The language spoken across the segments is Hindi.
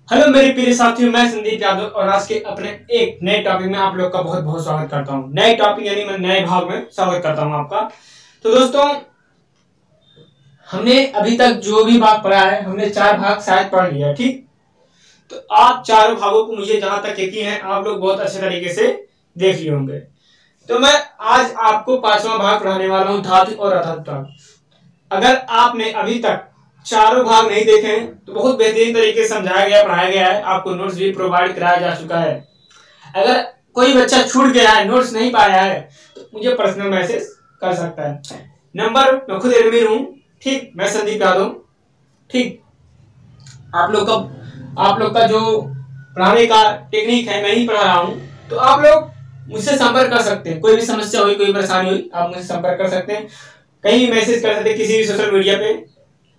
हेलो मेरे प्रिय साथियों, मैं संदीप यादव और आज के अपने एक नए टॉपिक में आप लोग का बहुत बहुत स्वागत करता हूं। नए टॉपिक यानी मैं नए भाग में स्वागत करता हूं आपका। तो दोस्तों, हमने अभी तक जो भी भाग पढ़ा है, हमने 4 भाग शायद पढ़ लिया, ठीक। तो आप चारों भागों को मुझे जहां तक यकीन है आप लोग बहुत अच्छे तरीके से देख लिए होंगे। तो मैं आज आपको 5वां भाग पढ़ाने वाला हूँ, धातु और अधातु भाग। अगर आपने अभी तक चारों भाग नहीं देखे हैं तो बहुत बेहतरीन तरीके से समझाया गया, पढ़ाया गया है, आपको नोट्स भी प्रोवाइड कराया जा चुका है। अगर कोई बच्चा छूट गया है, नोट्स नहीं पाया है, तो मुझे पर्सनल मैसेज कर सकता है। नंबर मैं खुद एडमिन हूँ, ठीक। मैं संदीप यादव, ठीक। आप लोग का जो पढ़ाने का टेक्निक है मैं ही पढ़ा रहा हूँ, तो आप लोग मुझसे संपर्क कर सकते हैं। कोई भी समस्या हुई, कोई परेशानी हुई, आप मुझसे संपर्क कर सकते हैं। कहीं मैसेज कर सकते हैं, किसी भी सोशल मीडिया पे।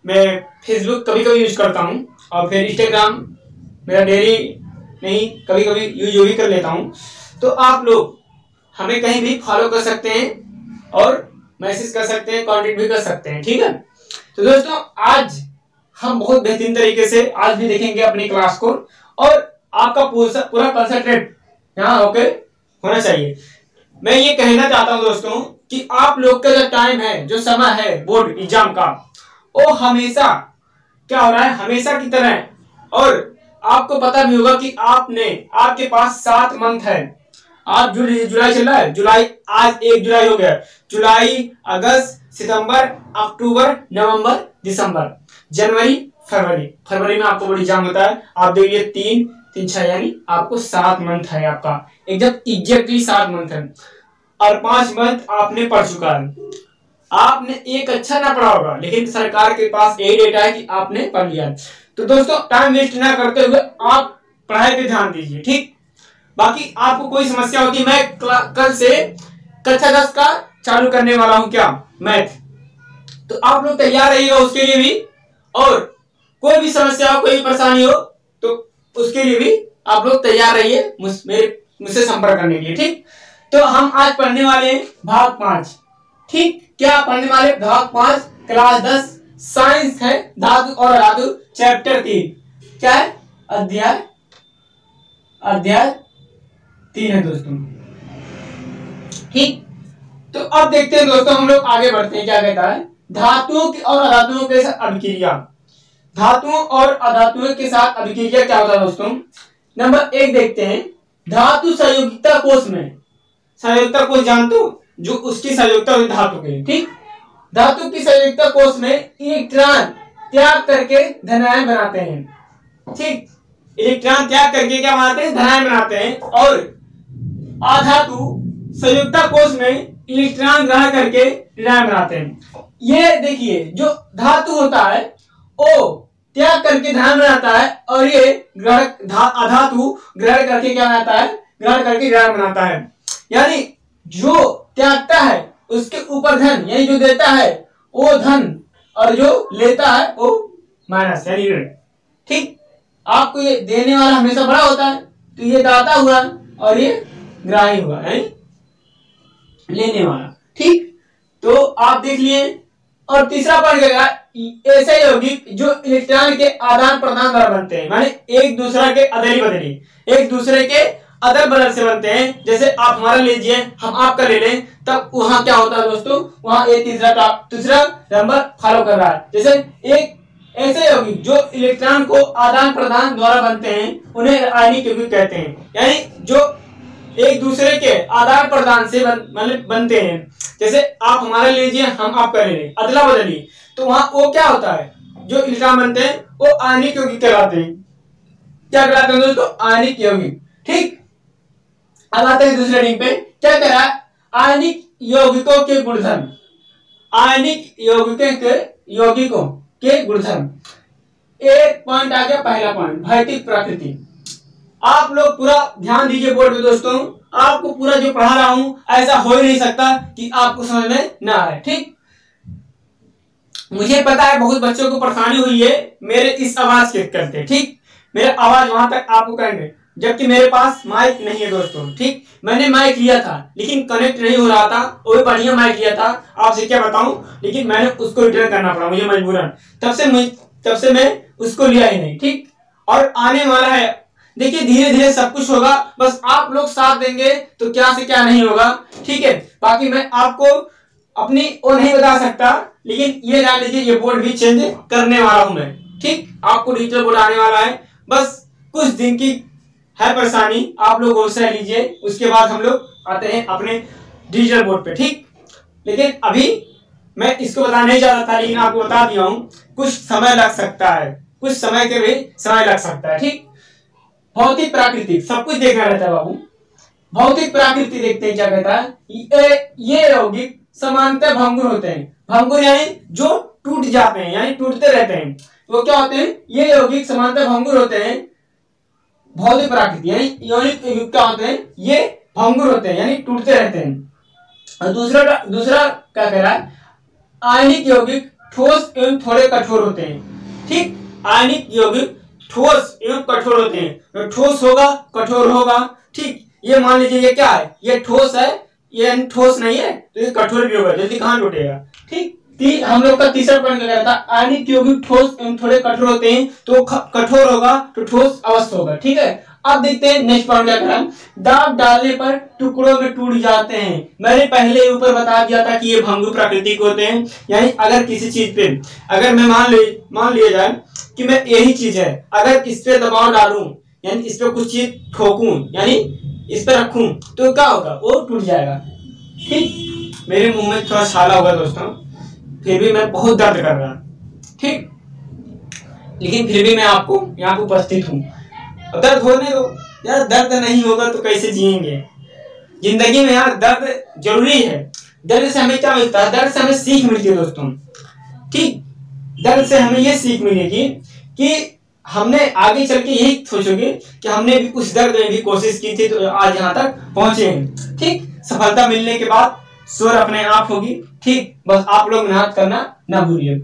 मैं फेसबुक कभी कभी यूज करता हूँ और फिर इंस्टाग्राम मेरा डेली नहीं, कभी कभी यूज भी कर लेता हूँ। तो आप लोग हमें कहीं भी फॉलो कर सकते हैं और मैसेज कर सकते हैं, कांटेक्ट भी कर सकते हैं, ठीक है। तो दोस्तों, आज हम बहुत बेहतरीन तरीके से आज भी देखेंगे अपनी क्लास को, और आपका पूरा कंसंट्रेट यहाँ ओके होना चाहिए। मैं ये कहना चाहता हूँ दोस्तों कि आप लोग का जो टाइम है, जो समय है बोर्ड एग्जाम का, वो हमेशा क्या हो रहा है, हमेशा की तरह। और आपको पता भी होगा कि आपके पास 7 मंथ है। आज जुलाई चल रहा है, जुलाई आज 1 जुलाई हो गया। जुलाई, अगस्त, सितंबर, अक्टूबर, नवंबर, दिसंबर, जनवरी, फरवरी में आपको बोर्ड एग्जाम होता है। आप देखिए 3 6 यानी आपको 7 मंथ है, आपका एकदम एग्जैक्टली 7 मंथ है। और 5 मंथ आपने पढ़ चुका है। आपने एक अच्छा ना पढ़ा होगा, लेकिन सरकार के पास यही डेटा है कि आपने पढ़ लिया। तो दोस्तों, टाइम वेस्ट ना करते हुए आप पढ़ाई पे ध्यान दीजिए, ठीक। बाकी आपको कोई समस्या होती, मैं कल से कक्षा 10 का चालू करने वाला हूं, क्या, मैथ। तो आप लोग तैयार रहिएगा उसके लिए भी, और कोई भी समस्या हो, कोई भी परेशानी हो, तो उसके लिए भी आप लोग तैयार रहिए मुझसे संपर्क करने के लिए, ठीक। तो हम आज पढ़ने वाले हैं भाग 5, ठीक। क्या पढ़ने वाले, भाग 5, क्लास 10, साइंस है, धातु और अधातु, चैप्टर 3। क्या है, अध्याय 3 है दोस्तों, ठीक। तो अब देखते हैं दोस्तों, हम लोग आगे बढ़ते हैं। क्या कहता है, धातुओं की और अधातुओं के साथ अभिक्रिया। धातुओं और अधातुओं के साथ अभिक्रिया क्या होता है दोस्तों। नंबर 1 देखते हैं, धातु संयोगिकता कोष में। संयोगिकता कोष जानते हो, जो उसकी संयोगिकता हुई धातु के, ठीक। धातु की संयोगिकता कोष में इलेक्ट्रॉन त्याग करके धनायन बनाते हैं, ठीक। इलेक्ट्रॉन त्याग करके क्या बनाते हैं, धनायन बनाते हैं। और अधातु संयोगिकता कोष में इलेक्ट्रॉन ग्रहण करके ऋणायन बनाते हैं। ये देखिए, जो धातु होता है वो त्याग करके धनायन बनाता है, और ये अधातु ग्रहण करके क्या बनाता है, ग्रहण करके ऋणायन बनाता है। यानी जो त्यागता है उसके ऊपर धन, यानी जो देता है वो धन, और जो लेता है वो माइनस यानी ऋण, ठीक। आपको ये देने वाला हमेशा बड़ा होता है, तो ये दाता हुआ और ये ग्राही हुआ, यानी लेने वाला, ठीक। तो आप देख लिए। और तीसरा पॉइंट क्या, ऐसे यौगिक जो इलेक्ट्रॉन के आदान प्रदान द्वारा बनते हैं, माने एक दूसरे के अदली बदली, एक दूसरे के अदल बदल से बनते हैं। जैसे आप हमारा लीजिए, हम आपका ले लें, तब वहां क्या होता है दोस्तों, वहां ये तीसरा नंबर फॉलो कर रहा है। जैसे एक ऐसे यौगिक जो इलेक्ट्रॉन को आदान प्रदान द्वारा बनते हैं, उन्हें रासायनिक यौगिक कहते हैं। यानी जो एक दूसरे के आदान प्रदान से बनते हैं। जैसे आप हमारा लीजिए, हम आपका ले लें, अदला बदली, तो वहां वो क्या होता है, जो इलेक्ट्रॉन बनते हैं वो आयनिक यौगिक कहलाते हैं। क्या कहलाते हैं दोस्तों, आयनिक यौगिक, ठीक। अब आते हैं दूसरे रिंग पे। क्या कह रहा है, आयनिक यौगिकों के गुणधर्म। आयनिक यौगिकों के गुणधर्म। एक पॉइंट आ गया, पहला पॉइंट, भौतिक प्रकृति। आप लोग पूरा ध्यान दीजिए बोर्ड में दोस्तों, आपको पूरा जो पढ़ा रहा हूं ऐसा हो ही नहीं सकता कि आपको समझ में ना आए, ठीक। मुझे पता है बहुत बच्चों को परेशानी हुई है मेरे इस आवाज के करते, ठीक। मेरा आवाज वहां तक आपको करेंगे, जबकि मेरे पास माइक नहीं है दोस्तों, ठीक। मैंने माइक लिया था लेकिन कनेक्ट नहीं हो रहा था, वो भी बढ़िया माइक लिया था, आपसे क्या बताऊं, लेकिन मैंने उसको रिटर्न करना पड़ा मुझे मजबूरन। तब से मैं उसको लिया ही नहीं, ठीक। और आने वाला है। देखिए धीरे धीरे सब कुछ होगा, बस आप लोग साथ देंगे तो क्या से क्या नहीं होगा, ठीक है। बाकी मैं आपको अपनी वो नहीं बता सकता, लेकिन ये जान लीजिए ये बोर्ड भी चेंज करने वाला हूं मैं, ठीक। आपको डिजिटल बोर्ड आने वाला है, बस कुछ दिन की है परेशानी, आप लोग वो सह लीजिए, उसके बाद हम लोग आते हैं अपने डिजिटल बोर्ड पे, ठीक। लेकिन अभी मैं इसको बताना नहीं चाहता था, लेकिन आपको बता दिया हूं, कुछ समय लग सकता है, कुछ समय के भी समय लग सकता है, ठीक। भौतिक प्राकृतिक सब कुछ देखना रहता है बाबू। भौतिक प्राकृतिक देखते हैं क्या कहता है, ये यौगिक समानतः भंगुर होते हैं। भंगुर यानी जो टूट जाते हैं, यानी टूटते रहते हैं, वो क्या होते हैं, ये यौगिक समानतः भंगुर होते हैं। भौतिक प्राकृतिक यानी यौगिक क्या होते हैं, ये भंगुर होते हैं यानी टूटते रहते हैं। और दूसरा क्या कह रहा है, आयनिक यौगिक ठोस एवं थोड़े कठोर होते हैं, ठीक। आयनिक यौगिक ठोस एवं कठोर होते हैं, तो ठोस होगा कठोर होगा, ठीक। ये मान लीजिए ये क्या है, ये ठोस है, ये ठोस नहीं है तो ये कठोर भी होगा, जल्दी कहां टूटेगा, ठीक। हम लोग का तीसरा पॉइंट क्या था, आयनिक यौगिक ठोस एवं थोड़े कठोर होते हैं, तो कठोर होगा तो ठोस अवस्था होगा, ठीक है। अब देखते हैं नेक्स्ट पॉइंट क्या करा, दाब डालने पर टुकड़ों में टूट जाते हैं। मैंने पहले ऊपर बता दिया था कि ये भंगुर प्राकृतिक होते हैं, यानी अगर किसी चीज पे अगर मैं मान लिया जाए कि मैं यही चीज है, अगर इस पे दबाव डालूं यानी इस पे कुछ चीज ठोकूं यानी इस पे रखूं तो क्या होगा, वो टूट जाएगा, ठीक। मेरे मुंह में थोड़ा छाला होगा दोस्तों, फिर भी मैं बहुत दर्द कर रहा, ठीक, लेकिन फिर भी मैं आपको यहाँ पे उपस्थित हूँ। दर्द होने दो यार, दर्द नहीं होगा तो कैसे जिएंगे जिंदगी में यार, दर्द जरूरी है। दर्द से हमें क्या मिलता है, दर्द से हमें सीख मिलती है दोस्तों, ठीक। दर्द से हमें ये सीख मिलेगी कि हमने आगे चल के यही सोचोगे कि हमने भी उस दर्द में भी कोशिश की थी तो आज यहाँ तक पहुंचे हैं, ठीक। सफलता मिलने के बाद स्वर अपने आप होगी, ठीक। बस आप लोग मेहनत करना ना भूलिए।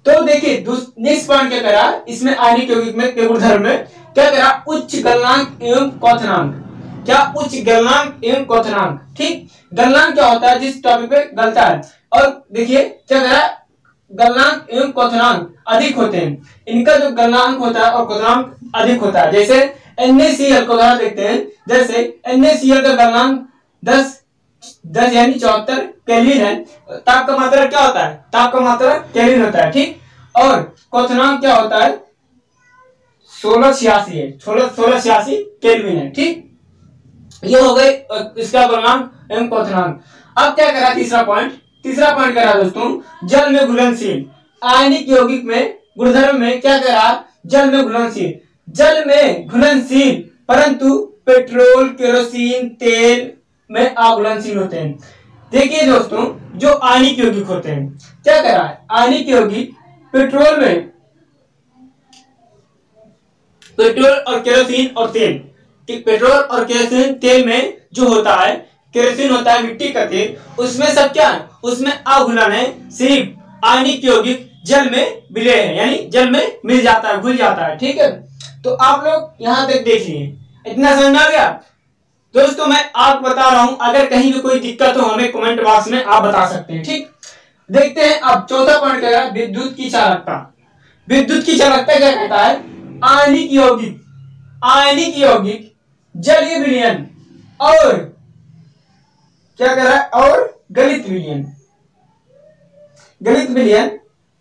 तो देखिए नेक्स्ट पॉइंट क्या करा, इसमें आयनिक यौगिक में के गुणधर्म में क्या करा, उच्च गलनांक एवं क्वथनांक। क्या उच्च गलनांक एवं क्वथनांक, ठीक। गलनांक क्या होता है, जिस टॉपिक पे गलता है, और देखिए क्या करा, गलनांक एवं क्वथनांक अधिक होते हैं। इनका जो गलनांक होता है और क्वथनांक अधिक होता है। जैसे NaCl को उदाहरण देखते हैं, जैसे NaCl का गलनांक 10 यानी 74 केल्विन है। ताप का मात्रा क्या होता है, ताप का मात्रा केल्विन होता है, ठीक। और क्वथनांक क्या होता है, 1686 है, 1686 केल्विन है, ठीक। ये हो गए इसका गलनांक एवं क्वथनांक। अब क्या करा, तीसरा पॉइंट करा दोस्तों, जल में घुलनशील। आयनिक यौगिक में गुणधर्म में क्या करा, जल में घुलनशील परंतु पेट्रोल केरोसिन तेल में अघुलनशील होते हैं। देखिए दोस्तों, जो आयनिक यौगिक होते हैं क्या करा है, आयनिक यौगिक पेट्रोल और केरोसिन और तेल, पेट्रोल और केरोसिन तेल में जो होता है, केरोसिन होता है मिट्टी का तेल, उसमें सब क्या है, उसमें अघुलन है। सिर्फ आयनिक यौगिक जल में विलय है, यानी जल में मिल जाता है, घुल जाता है, ठीक है। तो आप लोग यहाँ तक देख लिए, इतना समझ में आ गया दोस्तों। मैं आपको बता रहा हूं, अगर कहीं भी कोई दिक्कत हो हमें कमेंट बॉक्स में आप बता सकते हैं, ठीक। देखते हैं अब चौथा पॉइंट क्या है, विद्युत की चालकता। विद्युत की चालकता क्या कहता है, आयनिक यौगिक जलीय विलयन और क्या कह रहा है, और गलित विलयन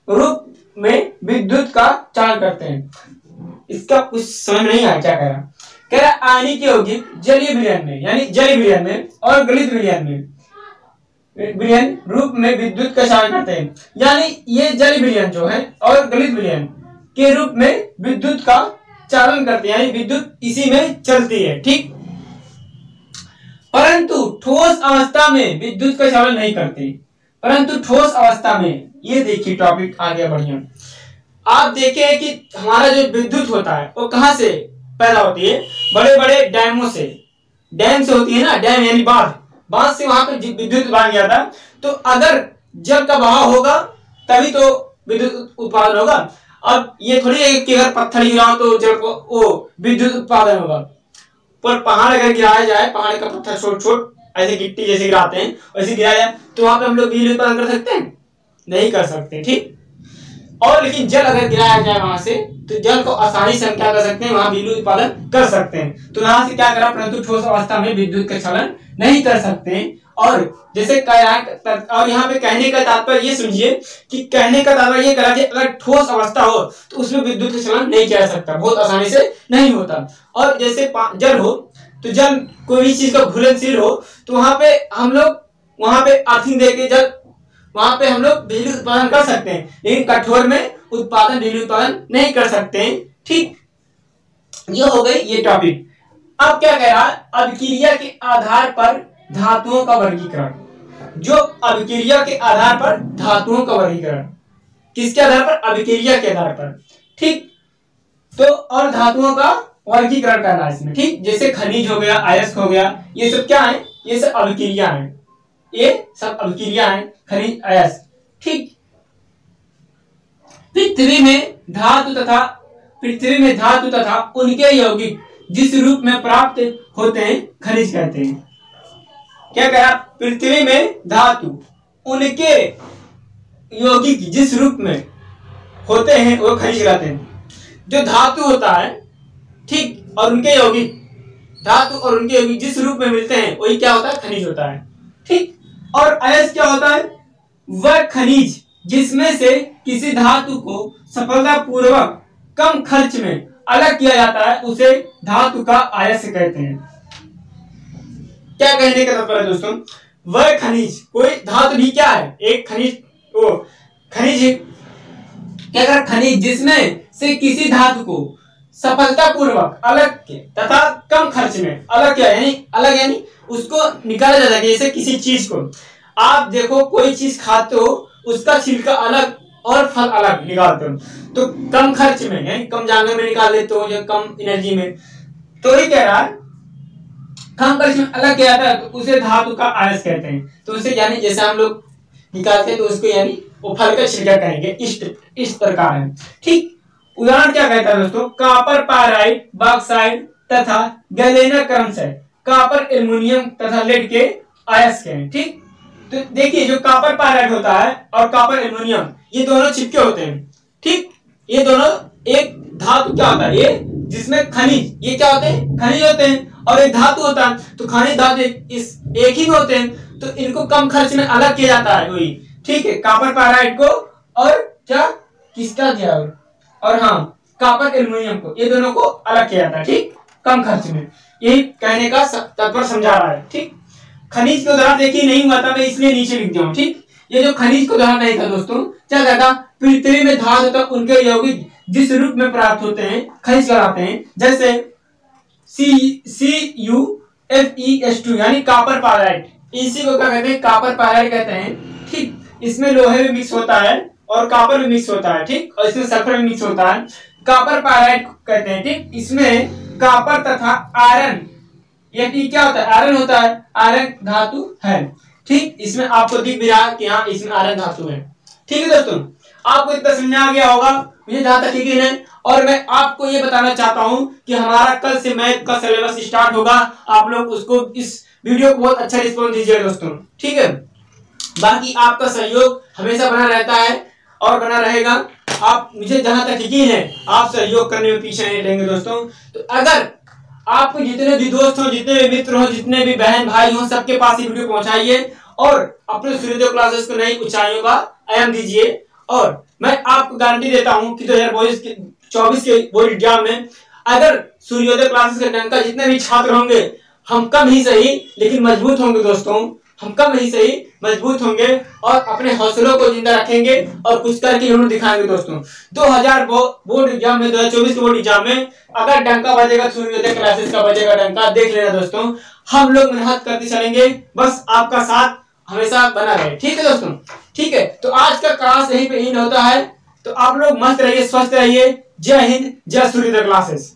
रूप में विद्युत का चालन करते हैं। इसका कुछ समझ नहीं आया क्या कह रहा है, आयनिक यौगिक जलीय विलयन में यानी जलीय विलयन में और गलित विलयन रूप में विद्युत का चालन करते हैं। यानी ये जलीय विलयन जो है और गलित विलयन के रूप में विद्युत का चालन करते हैं, यानी विद्युत इसी में चलती है, ठीक। परंतु ठोस अवस्था में विद्युत का चालन नहीं करते, परंतु ठोस अवस्था में, ये देखिए टॉपिक आ गया बढ़िया। आप देखें कि हमारा जो विद्युत होता है वो कहां से पैदा होती है, बड़े बड़े डैमों से, डैम से होती है ना, डैम यानी बांध से वहां पे विद्युत बन गया था। तो अगर जल का बहाव होगा तभी तो विद्युत उत्पादन होगा। अब ये थोड़ी है कि अगर पत्थर गिराओ तो जल को वो विद्युत उत्पादन होगा, पर पहाड़ अगर गिराया जाए, पहाड़ का पत्थर छोट ऐसे गिट्टी जैसे गिराते हैं वैसे गिराया जाए तो वहां पे हम लोग बिजली उत्पादन कर सकते हैं, नहीं कर सकते, ठीक। और लेकिन जल अगर गिराया जाए वहां से तो जल को आसानी से हम क्या कर सकते हैं, वहां बिजली उत्पादन कर सकते हैं। तो यहाँ से क्या करा, परंतु ठोस अवस्था में विद्युत का चलन नहीं कर सकते। और जैसे और यहाँ पे कहने का तात्पर्य ये समझिए कि कहने का तात्पर्य ये करा कि अगर ठोस अवस्था हो तो उसमें विद्युत का चलन नहीं किया जा सकता, बहुत आसानी से नहीं होता। और जैसे जल हो तो जल कोई भी चीज का घुलनशील हो तो वहां पे हम लोग वहां पे अर्थिंग देके जल वहां पे हम लोग बिजली उत्पादन कर सकते हैं, लेकिन कठोर में बिजली उत्पादन नहीं कर सकते हैं। ठीक, ये हो गई ये टॉपिक। अब क्या कह रहा है, अभिक्रिया के आधार पर धातुओं का वर्गीकरण। जो अभिक्रिया के आधार पर धातुओं का वर्गीकरण, किसके आधार पर, अभिक्रिया के आधार पर। ठीक, तो और धातुओं का वर्गीकरण करना है इसमें। ठीक, जैसे खनिज हो गया, अयस्क हो गया, ये सब क्या है, ये सब अभिक्रिया है, ये सब अभिक्रिया है, खनिज अयस्क। ठीक, पृथ्वी में धातु तथा उनके यौगिक जिस रूप में प्राप्त होते हैं खनिज कहते हैं। क्या कहा, पृथ्वी में धातु उनके यौगिक जिस रूप में होते हैं वो खनिज कहते हैं। जो धातु होता है, ठीक, और उनके यौगिक, धातु और उनके यौगिक जिस रूप में मिलते हैं वही क्या होता है, खनिज होता है। ठीक, और अयस्क क्या होता है, वह खनिज जिसमें से किसी धातु को सफलतापूर्वक कम खर्च में अलग किया जाता है उसे धातु का अयस्क कहते हैं। क्या कहने का तात्पर्य दोस्तों, वह खनिज, कोई धातु भी क्या है, एक खनिज, वो खनिज क्या कर, खनिज जिसमें से किसी धातु को सफलतापूर्वक अलग तथा कम खर्च में अलग किया, यानी उसको निकाला जाता है। जैसे किसी चीज को आप देखो, कोई चीज खाते हो उसका छिलका अलग और फल अलग निकालते हो, तो कम खर्च में यानी कम जानवर में निकाल लेते हो या कम एनर्जी में, तो ये कह रहा है कम खर्च में अलग किया जाता है तो उसे धातु का अयस्क कहते हैं। तो उसे यानी जैसे हम लोग निकालते हैं तो उसको यानी वो फल का छिलका कहेंगे, इस प्रकार है। ठीक, उदाहरण क्या कहता है दोस्तों, कापर पायराइट, बॉक्साइट तथा गैलेना क्रमशः कापर एल्युमिनियम तथा लेड के अयस्क हैं। ठीक, तो देखिए जो कापर पायराइट होता है और कापर एल्युमिनियम ये दोनों चिपके होते हैं। ठीक, ये दोनों एक धातु क्या होता है, ये जिसमें खनिज, ये क्या होते हैं, खनिज होते हैं, और एक धातु होता है, तो खनिज धातु इस एक ही में होते हैं, तो इनको कम खर्च में अलग किया जाता है वही। ठीक है, कापर पायराइट को और क्या किसका दिया, और हाँ कापर एल्युमिनियम को, ये दोनों को अलग किया जाता है। ठीक, कम खर्च में, यही कहने का तात्पर्य समझा रहा है। ठीक, खनिज के उदाहरण देखिए नहीं हुआ था, मैं इसलिए नीचे लिख दिया हूं। ठीक, ये जो खनिज का उदाहरण नहीं था दोस्तों, क्या कहता, पृथ्वी में धातु तथा उनके यौगिक जिस रूप में प्राप्त होते हैं खनिज कहलाते हैं। जैसे CuFeS2 यानी कापर पायराइट, इसी को क्या कहते हैं, कापर पायराइट कहते हैं। ठीक, इसमें लोहे भी मिक्स होता है और कापर भी मिक्स होता है। ठीक, और इसमें सल्फर भी मिक्स होता है, कापर पायराइट कहते हैं। ठीक, इसमें कापर तथा आयरन, ये क्या होता है, आयरन होता है, आयरन धातु है। ठीक, इसमें आपको दिख भी रहा है कि हाँ इसमें आयरन धातु है। ठीक है दोस्तों, आपको इतना समझ आ गया होगा मुझे जहां तक यकीन है। और मैं आपको ये बताना चाहता हूं कि हमारा कल से मैथ का सिलेबस स्टार्ट होगा, आप लोग उसको इस वीडियो को बहुत अच्छा रिस्पॉन्स दीजिएगा दोस्तों। ठीक है, बाकी आपका सहयोग हमेशा बना रहता है और बना रहेगा। आप, मुझे जहां तक यकीन है आप सहयोग करने में पीछे नहीं रहेंगे दोस्तों। तो अगर आपको जितने भी दोस्त हो, जितने भी मित्र हो, जितने भी बहन भाई हो, सबके पास ये वीडियो पहुंचाइए और अपने सूर्योदय क्लासेस को नई ऊंचाइयों का आयाम दीजिए। और मैं आपको गारंटी देता हूं कि 2024 के बोर्ड एग्जाम में अगर सूर्योदय क्लासेस के डंका जितने भी छात्र होंगे, हम कम ही सही लेकिन मजबूत होंगे दोस्तों, हम कम ही सही मजबूत होंगे और अपने हौसलों को जिंदा रखेंगे और कुछ करके जरूर दिखाएंगे दोस्तों। 2000 बोर्ड एग्जाम में, 2024 के बोर्ड एग्जाम में अगर डंका बजेगा, सूर्योदय क्लासेस का बजेगा डंका, देख लेना दोस्तों। हम लोग मेहनत करते चलेंगे, बस आपका साथ हमेशा बना रहे। ठीक है दोस्तों, ठीक है, तो आज का क्लास यहीं पे इन होता है। तो आप लोग मस्त रहिए, स्वस्थ रहिए। जय हिंद, जय सूर्योदय क्लासेस।